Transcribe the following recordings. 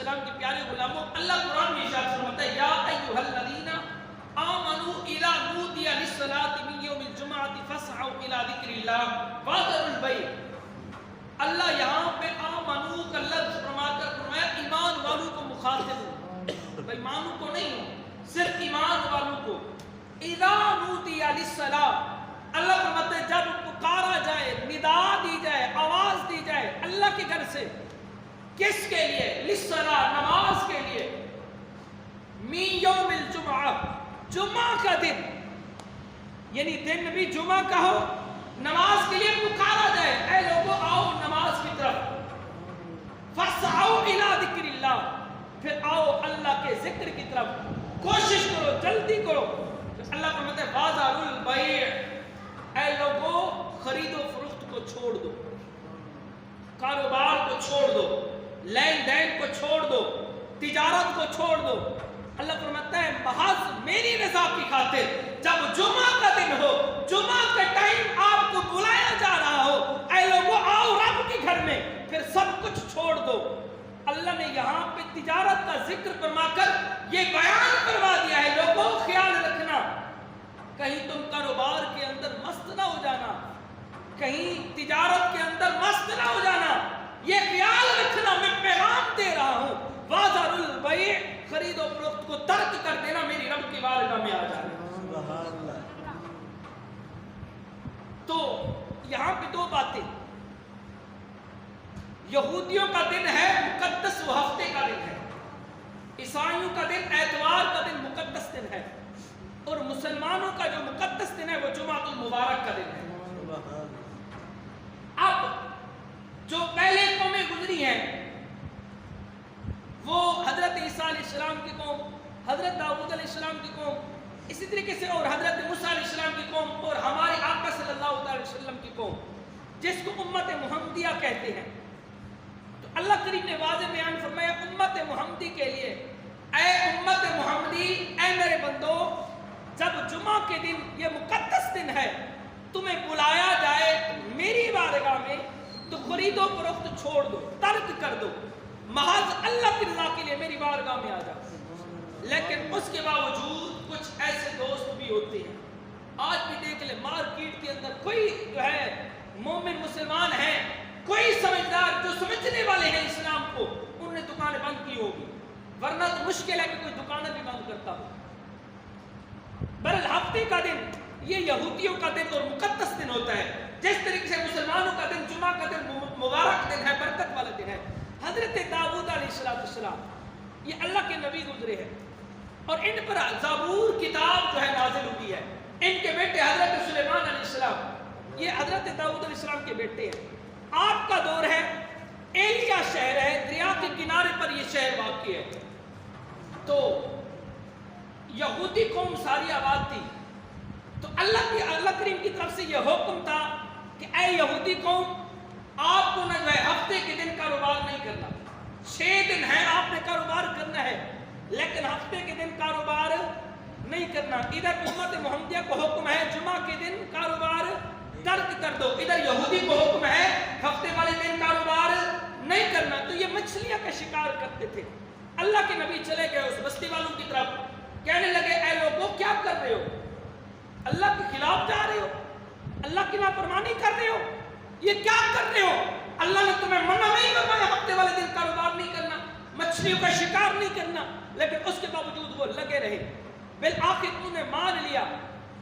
السلام کے پیارے غلاموں، اللہ قرآن میں ارشاد فرماتا ہے یا ایھا الذین آمنوا اذا نودی للصلاۃ من یوم الجمعۃ فاسعوا الی ذکر اللہ وذروا البیع۔ اللہ یہاں پہ آمنو کا لفظ فرما کر فرمایا ایمان والوں کو مخاطب ہو، بھائی ایمانوں کو نہیں ہو، صرف ایمان والوں کو۔ اذا نودی للصلاۃ، اللہ فرماتا ہے جب پکارا جائے، ندا دی جائے، آواز دی جائے اللہ کے گھر سے، کس کے لیے؟ للصلاۃ، نماز کے لیے۔ من یوم الجمعہ، جمعہ کا دن، یعنی دن بھی جمعہ کا ہو، نماز کے لیے پکارا جائے، اے لوگوں آؤ نماز کی طرف۔ فاسعوا الی ذکر اللہ، پھر آؤ اللہ کے ذکر کی طرف، کوشش کرو، جلدی کرو۔ اللہ فرماتا ہے وذروا البیع، اے لوگوں خرید و فروخت کو چھوڑ دو، کاروبار کو چھوڑ دو، لین دین کو چھوڑ دو، تجارت کو چھوڑ دو۔ اللہ فرماتا ہے محض میری رضا کی خاطر، جب جمعہ کا دن ہو، جمعہ کا ٹائم آپ کو بلایا جا رہا ہو، اے لوگوں آؤ رب کے گھر میں، پھر سب کچھ چھوڑ دو۔ اللہ نے یہاں پہ تجارت کا ذکر فرما کر یہ بیان کروا دیا ہے، لوگوں خیال رکھنا، کہیں تم کاروبار کے اندر مست نہ ہو جانا، کہیں تجارت کے اندر مست نہ ہو جانا، یہ خیال رکھنا، میں پیغام دے رہا ہوں۔ وذروا البیع، خرید و فروخت کو ترک کر دینا، میری رب کی بارگاہ میں آ جانا۔ تو یہاں پہ دو باتیں، یہودیوں کا دن ہے مقدس، وہ ہفتے کا دن ہے، عیسائیوں کا دن اتوار کا دن مقدس دن ہے، اور مسلمانوں کا جو مقدس دن ہے وہ جمعۃ المبارک کا دن ہے۔ اب جو پہلے قومیں گزری ہیں وہ حضرت عیسیٰ علیہ السلام کی قوم، حضرت داؤد علیہ السلام کی قوم، اسی طریقے سے اور حضرت موسیٰ علیہ السلام کی قوم، اور ہمارے آقا صلی اللہ علیہ وسلم کی قوم، جس کو امت محمدیہ کہتے ہیں۔ تو اللہ کریم نے واضح بیان فرمایا امت محمدی کے لیے، اے امت محمدی، اے میرے بندو، جب جمعہ کے دن یہ مقدس دن ہے، تمہیں بلایا جائے میری بارگاہ میں، تو خرید و فروخت چھوڑ دو، ترک کر دو، محض اللہ کی رضا کے لیے میری بارگاہ میں آ جاؤ۔ لیکن اس کے باوجود کچھ ایسے دوست بھی ہوتے ہیں، آج بھی دیکھ لیں مارکیٹ کے اندر کوئی جو ہے مومن مسلمان ہے، کوئی سمجھدار جو سمجھنے والے ہیں اسلام کو، انہوں نے دکانیں بند کی ہوگی، ورنہ تو مشکل ہے کہ کوئی دکانیں بھی بند کرتا ہو۔ بہرحال ہفتے کا دن یہ یہودیوں کا دن اور مقدس دن ہوتا ہے، جس طریقے سے مسلمانوں کا دن جمعہ کا دن مبارک دن ہے، برکت والا دن ہے۔ حضرت داؤد علیہ السلام یہ اللہ کے نبی گزرے ہیں، اور ان پر زبور کتاب جو ہے نازل ہوئی ہے۔ ان کے بیٹے حضرت سلیمان علیہ السلام، یہ حضرت داؤد علیہ السلام کے بیٹے ہیں۔ آپ کا دور ہے، ایلیا شہر ہے، دریا کے کنارے پر یہ شہر واقع ہے۔ تو یہودی قوم ساری آباد تھی، تو اللہ کریم کی طرف سے یہ حکم تھا کہ اے یہودی قوم، آپ کو نہ جو ہے ہفتے کے دن کاروبار نہیں کرنا، 6 دن ہے آپ نے کاروبار کرنا ہے، لیکن ہفتے کے دن کاروبار نہیں کرنا۔ ادھر امت محمدیہ کو حکم ہے جمعہ کے دن کاروبار ترک کر دو، ادھر یہودی کو حکم ہے ہفتے والے دن کاروبار نہیں کرنا۔ تو یہ مچھلیاں کا شکار کرتے تھے۔ اللہ کے نبی چلے گئے اس بستی والوں کی طرف، کہنے لگے اے لوگوں کیا کر رہے ہو؟ اللہ کے خلاف جا رہے ہو، اللہ کی نافرمانی کر رہے ہو، یہ کیا کر رہے ہو؟ اللہ نے تمہیں منع نہیں فرمایا ہفتے والے دن کاروبار نہیں کرنا، مچھلیوں کا شکار نہیں کرنا، لیکن اس کے باوجود وہ لگے رہے۔ بالآخر انہوں نے مان لیا،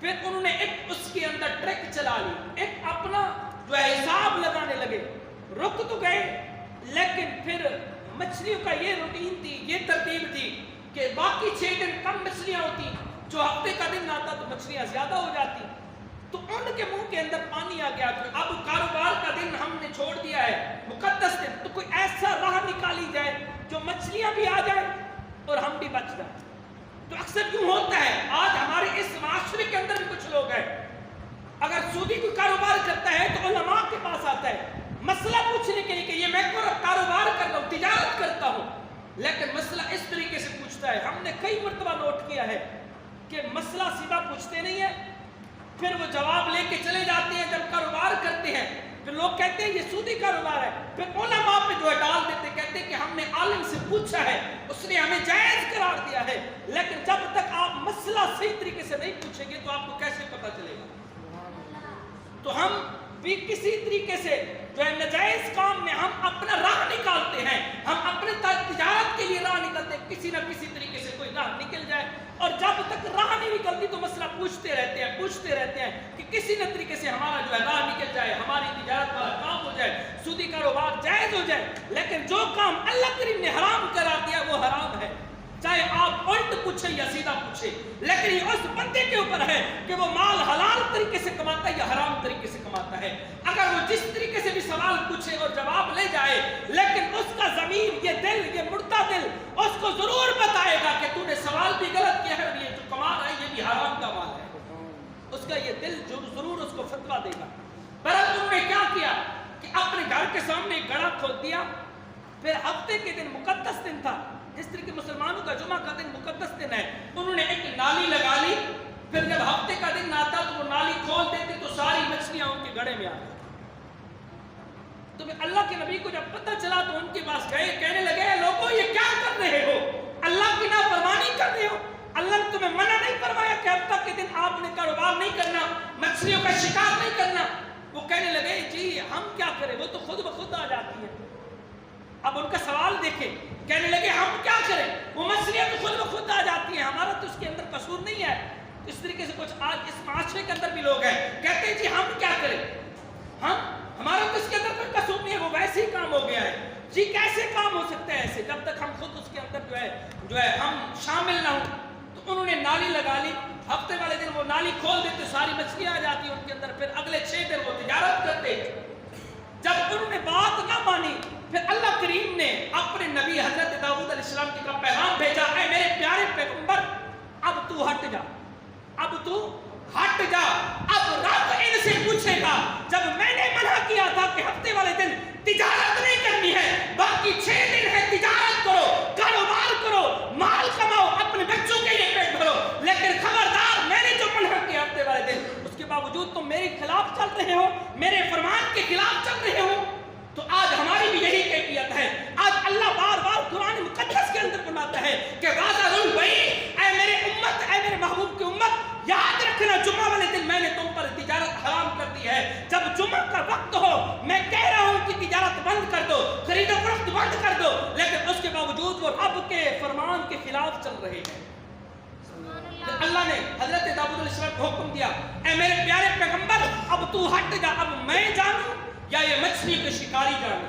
پھر انہوں نے ایک اس کے اندر ٹرک چلا لی، ایک اپنا جو ہے حساب لگانے لگے۔ رک تو گئے، لیکن پھر مچھلیوں کا یہ روٹین تھی، یہ ترتیب تھی کہ باقی 6 دن کم مچھلیاں ہوتی، جو ہفتے کا دن آتا تو مچھلیاں زیادہ ہو جاتی۔ تو ان کے منہ کے اندر پانی آ گیا کہ اب کاروبار کا دن ہم نے چھوڑ دیا ہے، مقدس دن، تو کوئی ایسا راہ نکالی جائے جو مچھلیاں بھی آ جائیں اور ہم بھی بچ جائیں۔ تو اکثر یوں ہوتا ہے، آج ہمارے اس معاشرے کے اندر بھی کچھ لوگ ہیں، اگر سودی کوئی کاروبار کرتا ہے تو علماء کے پاس آتا ہے مسئلہ پوچھنے کے لیے کہ یہ میں کاروبار کر رہا ہوں، تجارت کرتا ہوں، لیکن مسئلہ اس طریقے سے پوچھتا ہے۔ ہم نے کئی مرتبہ نوٹ کیا ہے کہ مسئلہ سیدھا پوچھتے نہیں ہیں، پھر وہ جواب لے کے چلے جاتے ہیں۔ جب کاروبار کرتے ہیں پھر لوگ کہتے ہیں یہ سودی کاروبار ہے، پھر علماء پہ جو ہے ڈال دیتے، کہتے ہیں کہ ہم نے عالم سے پوچھ پوچھا ہے، اس نے ہمیں جائز قرار دیا ہے، لیکن جب تک آپ مسئلہ صحیح طریقے سے نہیں پوچھیں گے تو آپ کو کیسے پتہ چلے گا؟ تو ہم بھی کسی طریقے سے جو ہے نجائز کام میں ہم اپنا راہ نکالتے ہیں، ہم اپنے تجارت کے لیے راہ نکلتے ہیں، کسی نہ کسی طریقے سے کوئی راہ نکل جائے، اور جب تک راہ نہیں نکلتی تو مسئلہ پوچھتے رہتے ہیں کہ کسی نہ طریقے سے ہمارا جو ہے راہ نکل جائے، ہماری تجارت والا کام ہو جائے، سودی کاروبار جائز ہو جائے۔ لیکن جو کام اللہ کریم نے حرام قرار دیا وہ حرام ہے، چاہے آپ الٹ پوچھیں یا سیدھا پوچھیں، لیکن یہ اس بندے کے اوپر ہے کہ وہ مال حلال طریقے سے کماتا ہے یا حرام طریقے سے کماتا ہے۔ اگر وہ جس طریقے سے بھی سوال پوچھے اور جواب لے جائے، لیکن اس کا ضمیر، یہ دل، یہ مردہ دل اس کو ضرور بتائے گا کہ تو نے سوال بھی غلط کیا ہے اور یہ جو کما رہا ہے یہ بھی حرام کا مال ہے، اس کا یہ دل ضرور اس کو فتویٰ دے گا۔ برحال انہوں نے کیا کیا کہ اپنے گھر کے سامنے ایک گڑھا کھود دیا، پھر ہفتے کے دن مقدس دن تھا، جس طرح کہ مسلمانوں کا جمعہ کا دن مقدس دن ہے، انہوں نے ایک نالی لگا لی، پھر جب ہفتے کا دن آتا تو وہ نالی کھول دیتے تو ساری مچھلیاں ان کے گڑھے میں آ گئی۔ تو اللہ کے نبی کو جب پتہ چلا تو ان کے پاس گئے، کہنے لگے لوگوں یہ کیا کر رہے ہو، اللہ کی نافرمانی کر رہے ہو، اللہ نے تمہیں منع نہیں فرمایا کہ ہفتہ کے دن آپ نے کاروبار نہیں کرنا، مچھلیوں کا شکار نہیں کرنا؟ وہ کہنے لگے جی ہم کیا کریں، وہ تو خود بخود آ جاتی ہیں۔ اب ان کا سوال دیکھیں، کہنے لگے ہم کیا کریں، وہ مچھلیاں تو خود بخود آ جاتی ہیں، ہمارا تو اس کے اندر قصور نہیں ہے۔ اس طریقے سے کچھ آج اس معاشرے کے اندر بھی لوگ ہیں، کہتے ہیں جی ہم کیا کریں، ہمارا تو اس کے اندر کوئی قصور نہیں ہے، وہ ویسے ہی کام ہو گیا ہے۔ جی کیسے کام ہو سکتا ہے ایسے، جب تک ہم خود اس کے اندر جو ہے ہم شامل نہ ہوں۔ تو انہوں نے نالی لگا لی، ہفتے والے دن وہ نالی کھول دیتے، ساری مچھلیاں آ جاتی ان کے اندر، پھر اگلے 6 دن وہ تجارت کرتے۔ جب انہوں نے بات نہ مانی، پھر اللہ کریم نے اپنے نبی حضرت داؤد علیہ السلام کی کا پیغام بھیجا، اے میرے پیارے پیغمبر اب تو ہٹ جا، اب تو ہٹ جا، اب رب ان سے پوچھے گا جب میں نے منع کیا تھا کہ ہفتے والے دن تجارت نہیں کرنی ہے، باقی 6 دن ہے تجارت کرو، کاروبار کرو، مال کماؤ، اپنے بچوں کے لیے پیٹ بھرو، لیکن خبردار میں نے جو منع کیا ہفتے والے دن، اس کے باوجود تم میرے خلاف چل رہے ہو، میرے فرمان کے خلاف چل رہے ہو۔ تو آج ہماری بھی یہی کیفیت ہے، آج اللہ بار بار قرآن مقدس کے اندر فرماتا ہے کہ واضح اے میرے امت، اے میرے محبوب کی امت، یاد رکھنا جمعہ والے دن میں نے تم پر تجارت حرام کر دی ہے، جب جمعہ کا وقت ہو میں کہہ رہا ہوں کہ تجارت بند کر دو، خرید و فروخت بند کر دو، لیکن اس کے باوجود وہ رب کے فرمان کے خلاف چل رہے ہیں۔ اللہ نے حضرت داؤد علیہ السلام کو حکم دیا، اے میرے پیارے پیغمبر اب تو ہٹ جا، اب میں جانوں یا یہ مچھلی کے شکاری جانے۔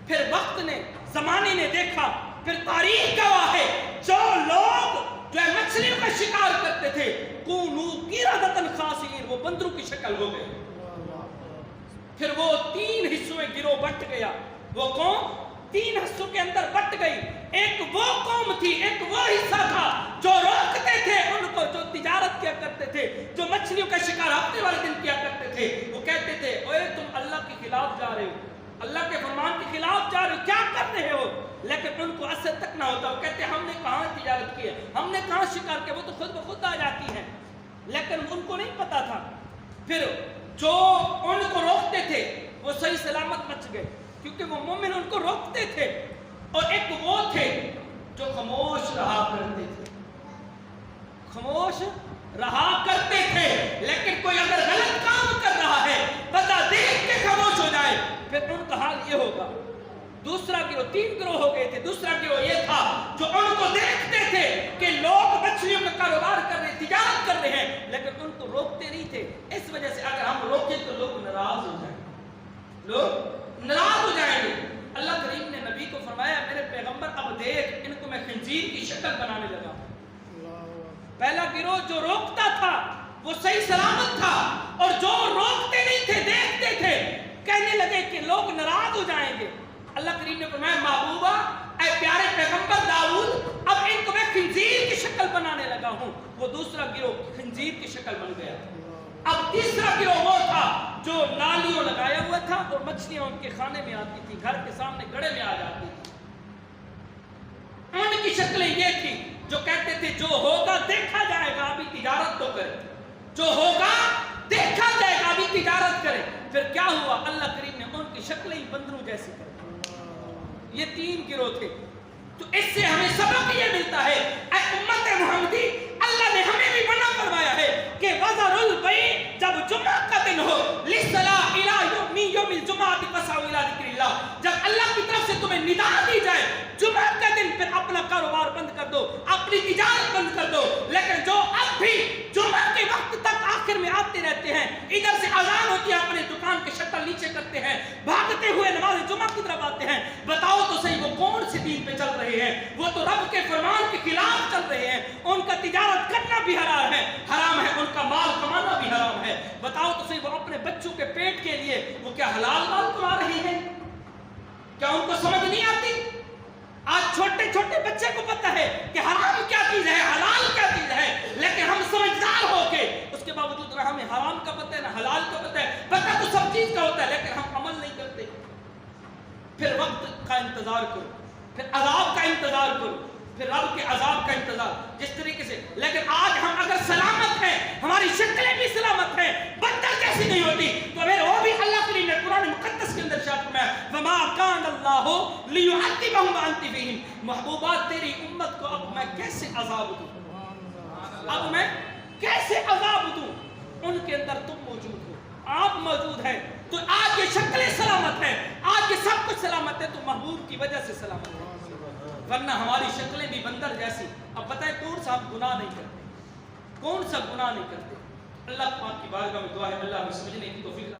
پھر وقت نے، زمانے نے دیکھا، پھر تاریخ گواہ ہے، جو لوگ جو ہے مچھلیوں کا شکار کرتے تھے کونو قردۃ خاسئین، وہ بندروں کی شکل ہو گئے۔ پھر وہ 3 حصوں میں گروہ بٹ گیا، وہ قوم 3 حصوں کے اندر بٹ گئی، ایک وہ قوم تھی، ایک وہ حصہ تھا جو روکتے تھے ان کو، جو تجارت کیا کرتے تھے، جو مچھلیوں کا شکار ہفتے والے دن کیا کرتے تھے، وہ کہتے تھے اوے تم اللہ کے خلاف جا رہے ہو، اللہ کے فرمان کے خلاف جا رہے ہو، کیا کر رہے ہو؟ لیکن ان کو اثر تک نہ ہوتا، وہ کہتے ہم نے کہاں تجارت کی ہے، ہم نے کہاں شکار کیا، وہ تو خود بخود آ جاتی ہیں، لیکن ان کو نہیں پتا تھا۔ پھر جو ان کو روکتے تھے وہ صحیح سلامت بچ گئے، کیونکہ وہ مومن ان کو روکتے تھے، اور ایک وہ تھے جو خاموش رہا کرتے تھے، خاموش رہا کرتے تھے، لیکن کوئی اگر غلط کام کر رہا ہے پتہ دیکھ کے خاموش ہو جائے، پھر ان کا حال یہ ہوگا۔ دوسرا گروہ، 3 گروہ ہو گئے تھے، دوسرا گروہ یہ تھا جو ان کو دیکھتے تھے کہ لوگ مچھلیوں کا کاروبار کر رہے ہیں، تجارت کر رہے ہیں، لیکن ان کو روکتے نہیں تھے، اس وجہ سے اگر ہم روکیں تو لوگ ناراض ہو جائیں گے، لوگ ناراض ہو جائیں گے۔ اللہ کریم نے نبی کو فرمایا میرے پیغمبر اب دیکھ ان کو میں خنزیر کی شکل بنانے لگا۔ پہلا گروہ جو روکتا تھا وہ صحیح سلامت تھا، اور جو روکتے نہیں تھے دیکھتے تھے، کہنے لگے کہ لوگ ناراض ہو جائیں گے۔ اللہ کریم نے فرمایا محبوبہ، اے پیارے پیغمبر داؤد، اب ان کو میں خنزیر کی شکل بنانے لگا ہوں۔ وہ دوسرا گروہ خنزیر کی شکل بن گیا۔ اب تیسرا گروہ وہ تھا جو نالیوں لگایا ہوا تھا اور مچھلیاں ان کے خانے میں آتی تھی، گھر کے سامنے گڑھے میں آ جاتی تھی۔ ان کی شکلیں یہ تھی جو کہتے تھے جو ہوگا دیکھا جائے گا، ابھی تجارت تو کرے، جو ہوگا دیکھا جائے گا، ابھی تجارت کرے۔ پھر کیا ہوا؟ اللہ کریم نے ان کی شکلیں ہی بندروں جیسی کر دی۔ یہ 3 گروہ تھے۔ تو اس سے ہمیں سبق یہ ملتا ہے اے امت محمدی، اللہ نے ہمیں بھی منع فرمایا ہے کہ وَذَرُ الْبَيْعَ، جب جمعہ کا دن ہو، لِلصَّلَاةِ إِلَىٰ یوم الجمعہ فَاسْعَوْا إِلَىٰ ذِکْرِ اللَّہ، جب اللہ کی طرف سے تمہیں ندا دی جائے جمعہ کا دن، پھر اپنا کاروبار بند کر دو، اپنی تجارت بند کر دو۔ لیکن جو اب بھی جمعہ کے وقت تک آخر میں آتے رہتے ہیں، ادھر سے اذان ہوتی ہے، اپنے دکان کے شٹر نیچے کرتے ہیں، بھاگتے ہوئے نماز جمعہ کی طرف آتے ہیں، بتاؤ تو صحیح وہ کون سے دین پہ چل رہے ہیں؟ وہ تو رب کے فرمان کے خلاف چل رہے ہیں، ان کا تجارت کرنا بھی حرام ہے، ان کا مال کمانا بھی حرام ہے۔ بتاؤ تو صحیح وہ اپنے بچوں کے پیٹ کے لیے وہ کیا حلال مال کما رہے ہیں؟ کیا ان کو سمجھ نہیں آتی؟ آج چھوٹے چھوٹے بچے کو پتہ ہے کہ حرام کیا چیز ہے، حلال کیا چیز ہے، لیکن ہم سمجھدار ہو کے اس کے باوجود نہ ہمیں حرام کا پتہ ہے نہ حلال کا پتہ ہے، پتہ تو سب چیز کا ہوتا ہے لیکن ہم عمل نہیں کرتے۔ پھر وقت کا انتظار کرو، پھر عذاب کا انتظار کرو، پھر رب کے عذاب کا انتظار، جس طریقے سے۔ لیکن آج ہم اگر سلامت ہیں، ہماری شکلیں بھی سلامت ہیں، بدتر کیسی نہیں ہوتی، تو پھر وہ بھی اللہ کریم نے قرآن مقدس کے اندر ارشاد فرمایا وَمَا كَانَ اللَّهُ لِيُعَذِّبَهُمْ وَأَنْتَ فِيهِمْ، محبوبات تیری امت کو اب میں کیسے عذاب دوں، اب میں کیسے عذاب دوں، ان کے اندر تم موجود ہو، آپ موجود ہیں، تو آج یہ شکلیں سلامت ہیں، آج یہ سب کچھ سلامت ہے، تو محبوب کی وجہ سے سلامت ہے، ورنہ ہماری شکلیں بھی بندر جیسی۔ اب بتائیں کون سا ہم گناہ نہیں کرتے، کون سا گناہ نہیں کرتے؟ اللہ پاک کی بارگاہ میں دعا ہے اللہ ہمیں سمجھنے کی توفیق